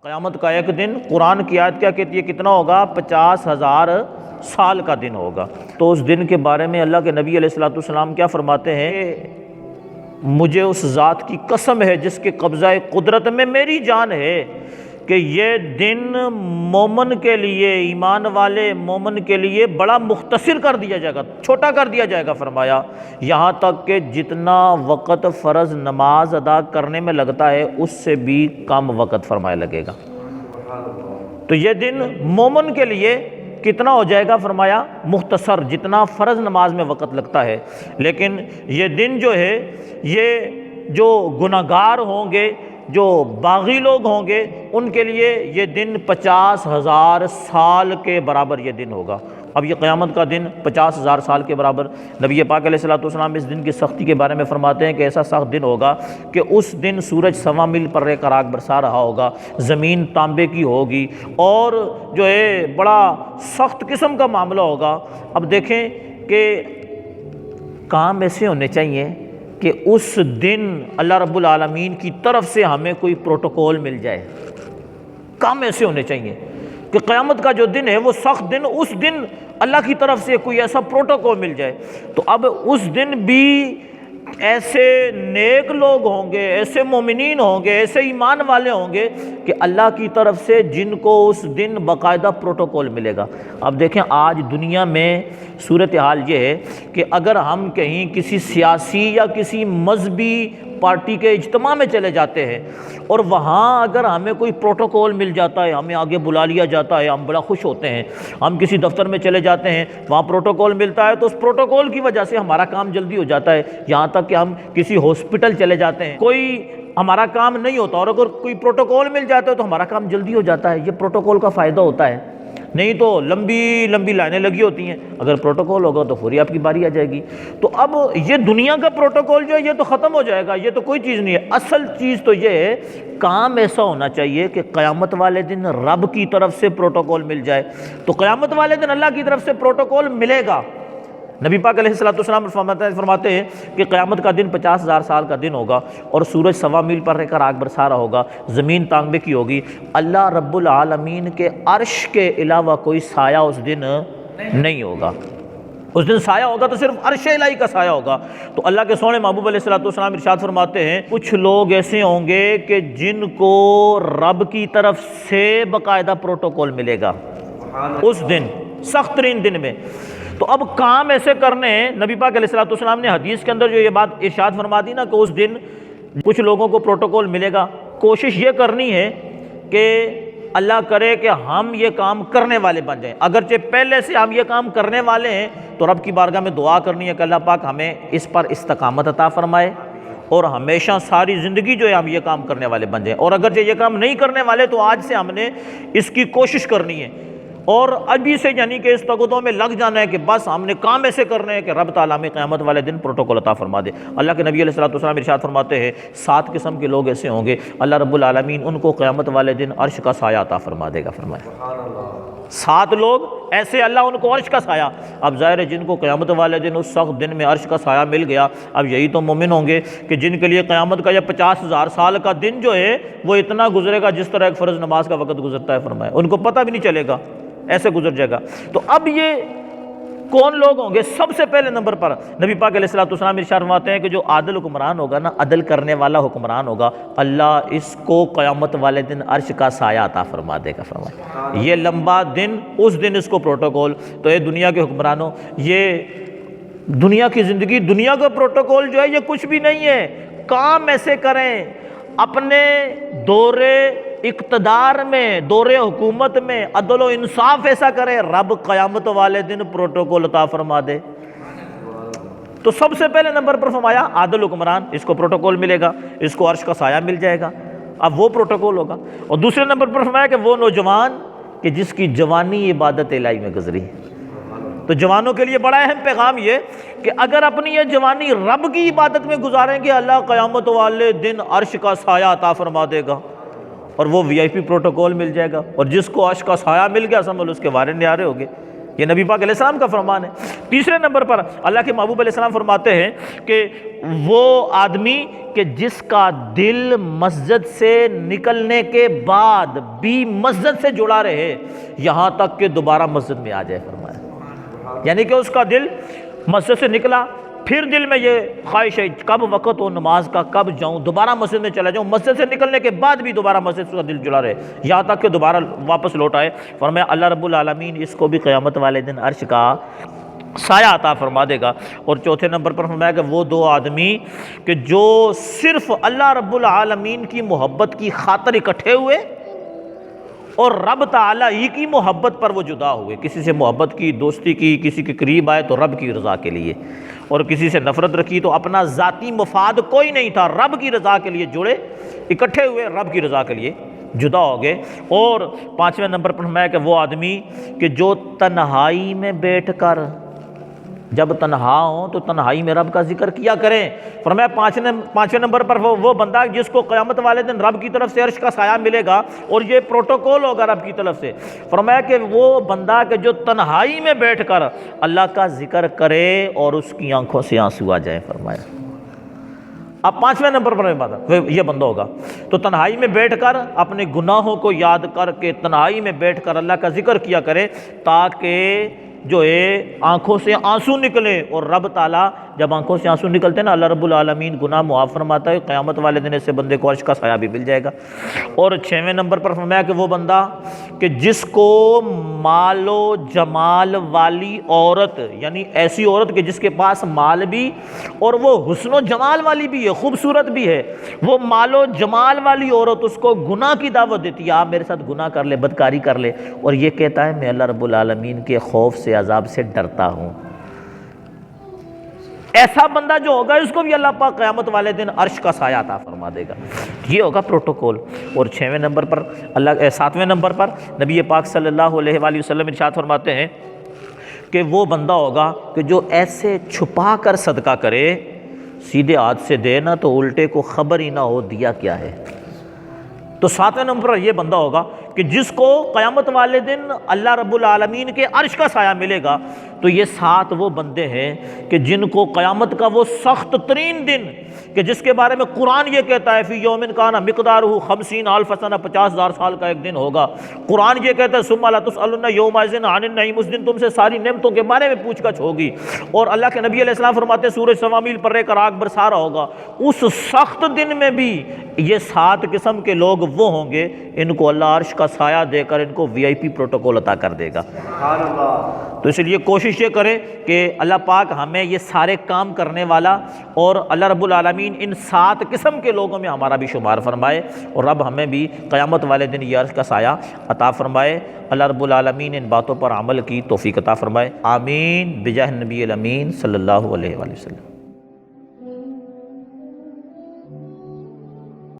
قیامت کا ایک دن قرآن کی آیت کیا کہتی ہے؟ کتنا ہوگا؟ 50,000 سال کا دن ہوگا۔ تو اس دن کے بارے میں اللہ کے نبی علیہ الصلوۃ والسلام کیا فرماتے ہیں کہ مجھے اس ذات کی قسم ہے جس کے قبضہ قدرت میں میری جان ہے کہ یہ دن مومن کے لیے، ایمان والے مومن کے لیے بڑا مختصر کر دیا جائے گا، چھوٹا کر دیا جائے گا۔ فرمایا یہاں تک کہ جتنا وقت فرض نماز ادا کرنے میں لگتا ہے اس سے بھی کم وقت فرمایا لگے گا۔ تو یہ دن مومن کے لیے کتنا ہو جائے گا؟ فرمایا مختصر، جتنا فرض نماز میں وقت لگتا ہے۔ لیکن یہ دن جو ہے، یہ جو گناہگار ہوں گے، جو باغی لوگ ہوں گے، ان کے لیے یہ دن 50,000 سال کے برابر یہ دن ہوگا۔ اب یہ قیامت کا دن 50,000 سال کے برابر، نبی پاک علیہ الصلوۃ والسلام اس دن کی سختی کے بارے میں فرماتے ہیں کہ ایسا سخت دن ہوگا کہ اس دن سورج 1.25 میل پر ایک راگ برسا رہا ہوگا، زمین تانبے کی ہوگی، اور جو ہے بڑا سخت قسم کا معاملہ ہوگا۔ اب دیکھیں کہ کام ایسے ہونے چاہیے کہ اس دن اللہ رب العالمین کی طرف سے ہمیں کوئی پروٹوکول مل جائے۔ کام ایسے ہونے چاہیے کہ قیامت کا جو دن ہے وہ سخت دن، اس دن اللہ کی طرف سے کوئی ایسا پروٹوکول مل جائے۔ تو اب اس دن بھی ایسے نیک لوگ ہوں گے، ایسے مومنین ہوں گے، ایسے ایمان والے ہوں گے کہ اللہ کی طرف سے جن کو اس دن باقاعدہ پروٹوکول ملے گا۔ اب دیکھیں آج دنیا میں صورتحال یہ ہے کہ اگر ہم کہیں کسی سیاسی یا کسی مذہبی پارٹی کے اجتماع میں چلے جاتے ہیں اور وہاں اگر ہمیں کوئی پروٹوکول مل جاتا ہے، ہمیں آگے بلا لیا جاتا ہے، ہم بڑا خوش ہوتے ہیں۔ ہم کسی دفتر میں چلے جاتے ہیں، وہاں پروٹوکول ملتا ہے تو اس پروٹوکول کی وجہ سے ہمارا کام جلدی ہو جاتا ہے۔ یہاں تک کہ ہم کسی ہاسپٹل چلے جاتے ہیں، کوئی ہمارا کام نہیں ہوتا اور اگر کوئی پروٹوکول مل جاتا ہے تو ہمارا کام جلدی ہو جاتا ہے۔ یہ پروٹوکول کا فائدہ ہوتا ہے، نہیں تو لمبی لمبی لائنیں لگی ہوتی ہیں۔ اگر پروٹوکول ہوگا تو فوری آپ کی باری آ جائے گی۔ تو اب یہ دنیا کا پروٹوکول جو ہے یہ تو ختم ہو جائے گا، یہ تو کوئی چیز نہیں ہے۔ اصل چیز تو یہ ہے، کام ایسا ہونا چاہیے کہ قیامت والے دن رب کی طرف سے پروٹوکول مل جائے۔ تو قیامت والے دن اللہ کی طرف سے پروٹوکول ملے گا۔ نبی پاک علیہ الصلوۃ والسلام فرماتے ہیں کہ قیامت کا دن 50,000 سال کا دن ہوگا اور سورج 1.25 میل پر رہ کر آگ برسا رہا ہوگا، زمین تانبے کی ہوگی۔ اللہ رب العالمین کے عرش کے علاوہ کوئی سایہ اس دن نہیں ہوگا۔ اس دن سایہ ہوگا تو صرف عرش الہی کا سایہ ہوگا۔ تو اللہ کے سونے محبوب علیہ الصلوۃ والسلام ارشاد فرماتے ہیں کچھ لوگ ایسے ہوں گے کہ جن کو رب کی طرف سے باقاعدہ پروٹوکول ملے گا اس دن، سخت ترین دن میں۔ تو اب کام ایسے کرنے ہیں، نبی پاک علیہ الصلوۃ والسلام نے حدیث کے اندر جو یہ بات ارشاد فرما دی نا کہ اس دن کچھ لوگوں کو پروٹوکول ملے گا، کوشش یہ کرنی ہے کہ اللہ کرے کہ ہم یہ کام کرنے والے بن جائیں۔ اگرچہ پہلے سے ہم یہ کام کرنے والے ہیں تو رب کی بارگاہ میں دعا کرنی ہے کہ اللہ پاک ہمیں اس پر استقامت عطا فرمائے اور ہمیشہ ساری زندگی جو ہے ہم یہ کام کرنے والے بن جائیں۔ اور اگرچہ یہ کام نہیں کرنے والے تو آج سے ہم نے اس کی کوشش کرنی ہے اور ابھی سے یعنی کہ اس تگدوں میں لگ جانا ہے کہ بس ہم نے کام ایسے کرنے ہیں کہ رب تعالیٰ ہمیں قیامت والے دن پروٹوکول عطا فرما دے۔ اللہ کے نبی علیہ الصلوۃ والسلام ارشاد فرماتے ہیں 7 قسم کے لوگ ایسے ہوں گے اللہ رب العالمین ان کو قیامت والے دن عرش کا سایہ عطا فرما دے گا۔ فرمایا 7 لوگ ایسے اللہ ان کو عرش کا سایہ۔ اب ظاہر ہے جن کو قیامت والے دن اس سخت دن میں عرش کا سایہ مل گیا، اب یہی تو مومن ہوں گے کہ جن کے لیے قیامت کا یہ 50,000 سال کا دن جو ہے وہ اتنا گزرے گا جس طرح ایک فرض نماز کا وقت گزرتا ہے۔ فرمایا ان کو پتہ بھی نہیں چلے گا، ایسے گزر جائے گا۔ تو اب یہ کون لوگ ہوں گے؟ سب سے پہلے نمبر پر نبی پاک علیہ الصلوۃ والسلام ارشاد فرماتے ہیں کہ جو عادل حکمران ہوگا نا، عدل کرنے والا حکمران ہوگا، اللہ اس کو قیامت والے دن عرش کا سایہ عطا فرما دے گا۔ فرمایا یہ لمبا دن، اس دن اس کو پروٹوکول۔ تو یہ دنیا کے حکمرانوں، یہ دنیا کی زندگی، دنیا کا پروٹوکول جو ہے یہ کچھ بھی نہیں ہے۔ کام ایسے کریں، اپنے دور اقتدار میں، دور حکومت میں عدل و انصاف ایسا کرے، رب قیامت والے دن پروٹوکول عطا فرما دے۔ تو سب سے پہلے نمبر پر فرمایا عادل حکمران، اس کو پروٹوکول ملے گا، اس کو عرش کا سایہ مل جائے گا، اب وہ پروٹوکول ہوگا۔ اور دوسرے نمبر پر فرمایا کہ وہ نوجوان کہ جس کی جوانی عبادت الہی میں گزری۔ تو جوانوں کے لیے بڑا اہم پیغام یہ کہ اگر اپنی یہ جوانی رب کی عبادت میں گزاریں گے، اللہ قیامت والے دن عرش کا سایہ عطا فرما دے گا اور وہ VIP پروٹوکول مل جائے گا۔ اور جس کو عرش کا سایہ مل گیا سمجھ اس کے وارے نیارے ہو گئے۔ یہ نبی پاک علیہ السلام کا فرمان ہے۔ تیسرے نمبر پر اللہ کے محبوب علیہ السلام فرماتے ہیں کہ وہ آدمی کہ جس کا دل مسجد سے نکلنے کے بعد بھی مسجد سے جڑا رہے یہاں تک کہ دوبارہ مسجد میں آ جائے، فرمایا یعنی کہ اس کا دل مسجد سے نکلا، پھر دل میں یہ خواہش ہے کب وقت ہو نماز کا، کب جاؤں، دوبارہ مسجد میں چلا جاؤں، مسجد سے نکلنے کے بعد بھی دوبارہ مسجد سے دل جڑا رہے یہاں تک کہ دوبارہ واپس لوٹ آئے۔ فرمایا اللہ رب العالمین اس کو بھی قیامت والے دن عرش کا سایہ عطا فرما دے گا۔ اور چوتھے نمبر پر فرمایا کہ وہ دو آدمی کہ جو صرف اللہ رب العالمین کی محبت کی خاطر اکٹھے ہوئے اور رب تعالیٰ ہی کی محبت پر وہ جدا ہوئے، کسی سے محبت کی، دوستی کی، کسی کے قریب آئے تو رب کی رضا کے لیے، اور کسی سے نفرت رکھی تو اپنا ذاتی مفاد کوئی نہیں تھا، رب کی رضا کے لیے جڑے، اکٹھے ہوئے، رب کی رضا کے لیے جدا ہو گئے۔ اور پانچویں نمبر پر فرمایا کہ وہ آدمی کہ جو تنہائی میں بیٹھ کر، جب تنہا ہوں تو تنہائی میں رب کا ذکر کیا کریں۔ فرمایا پانچویں نمبر پر وہ بندہ جس کو قیامت والے دن رب کی طرف سے عرش کا سایہ ملے گا، اور یہ پروٹوکول ہوگا رب کی طرف سے۔ فرمایا کہ وہ بندہ کہ جو تنہائی میں بیٹھ کر اللہ کا ذکر کرے اور اس کی آنکھوں سے آنسو آ جائیں۔ فرمایا اب پانچویں نمبر پر یہ بندہ ہوگا تو تنہائی میں بیٹھ کر اپنے گناہوں کو یاد کر کے تنہائی میں بیٹھ کر اللہ کا ذکر کیا کرے تاکہ جو ہے آنکھوں سے آنسو نکلے، اور رب تعالیٰ جب آنکھوں سے آنسو نکلتے ہیں نا اللہ رب العالمین گناہ معاف فرماتا ہے، قیامت والے دن ایسے بندے کو عرش کا سایہ بھی مل جائے گا۔ اور چھویں نمبر پر فرمایا کہ وہ بندہ کہ جس کو مال و جمال والی عورت، یعنی ایسی عورت کہ جس کے پاس مال بھی اور وہ حسن و جمال والی بھی ہے، خوبصورت بھی ہے، وہ مال و جمال والی عورت اس کو گناہ کی دعوت دیتی ہے، آپ میرے ساتھ گناہ کر لے، بدکاری کر لے، اور یہ کہتا ہے میں اللہ رب العالمین کے خوف سے، عذاب سے ڈرتا ہوں، ایسا بندہ جو ہوگا اس کو بھی اللہ پاک قیامت والے دن عرش کا سایہ عطا فرما دے گا۔ یہ ہوگا پروٹوکول۔ اور ساتویں نمبر پر نبی پاک صلی اللہ علیہ وآلہ وسلم ارشاد فرماتے ہیں کہ وہ بندہ ہوگا کہ جو ایسے چھپا کر صدقہ کرے، سیدھے ہاتھ سے دے نا تو الٹے کو خبر ہی نہ ہو دیا کیا ہے۔ تو ساتویں نمبر پر یہ بندہ ہوگا کہ جس کو قیامت والے دن اللہ رب العالمین کے عرش کا سایہ ملے گا۔ تو یہ 7 وہ بندے ہیں کہ جن کو قیامت کا وہ سخت ترین دن کہ جس کے بارے میں قرآن یہ کہتا ہے فی یوم کان مقدارہ 50,000 سنہ، 50,000 سال کا ایک دن ہوگا۔ قرآن یہ کہتا ہے ثم لتسألن یومئذ عن النعیم، اس دن تم سے ساری نعمتوں کے بارے میں پوچھ گچھ ہوگی۔ اور اللہ کے نبی علیہ السلام فرماتے ہیں سورج سوامیل پر ایک راگ برسا رہا ہوگا۔ اس سخت دن میں بھی یہ 7 قسم کے لوگ وہ ہوں گے ان کو اللہ عرش کا سایہ دے کر ان کو VIP پروٹوکول عطا کر دے گا۔ تو اس لیے کوشش یہ کریں کہ اللہ پاک ہمیں یہ سارے کام کرنے والا اور اللہ رب العالمین ان 7 قسم کے لوگوں میں ہمارا بھی شمار فرمائے، اور رب ہمیں بھی قیامت والے دن یہ عرش کا سایہ عطا فرمائے۔ اللہ رب العالمین ان باتوں پر عمل کی توفیق عطا فرمائے، آمین بجاہ نبی الامین صلی اللہ علیہ وآلہ وسلم۔